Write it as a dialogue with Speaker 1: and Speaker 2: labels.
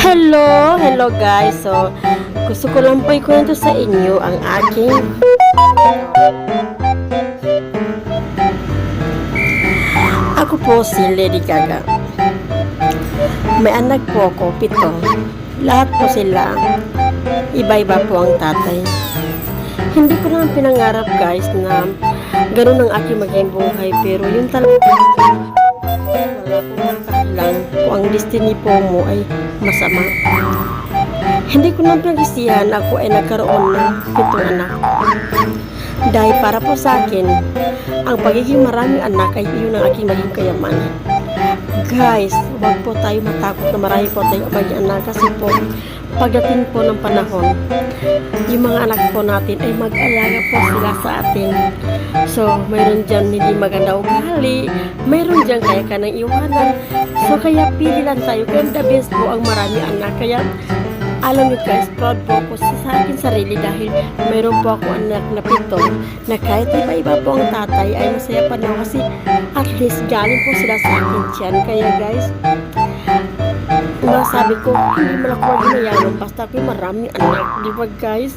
Speaker 1: Hello guys. So, gusto ko lang po ikwento sa inyo ang aking Ako po si Lady Gaga. May anak po ako, 7. Lahat po sila, iba-iba po ang tatay. Hindi ko naman pinangarap guys na ganun ang aking maging buhay, pero yung talaga wala po makakalang kung ang destiny po mo ay masama. Hindi ko naman pinag-isihan ako ay nagkaroon ng 7 anak. Dahil para po sa akin, ang pagiging maraming anak ay iyon ang aking maging kayamanan. Guys, huwag po tayo matakot na marami po tayo maging anak kasi po, pagdating po ng panahon, yung mga anak po natin ay mag-alaga po sila sa atin. So, mayroon dyan hindi maganda ugali, mayroon dyan kaya ka nang iwanan. So, kaya pili lang tayo. Kaya the best po ang marami anak. Kaya, alam niyo guys, proud po ako sa akin sarili dahil mayroon po ako anak na 7 na kahit iba-iba po ang tatay ay masaya pa na kasi at least galing po sila sa akin dyan. Kaya guys, masabi ko, hindi man ako maging mayaman basta ako maraming anak. Di ba guys?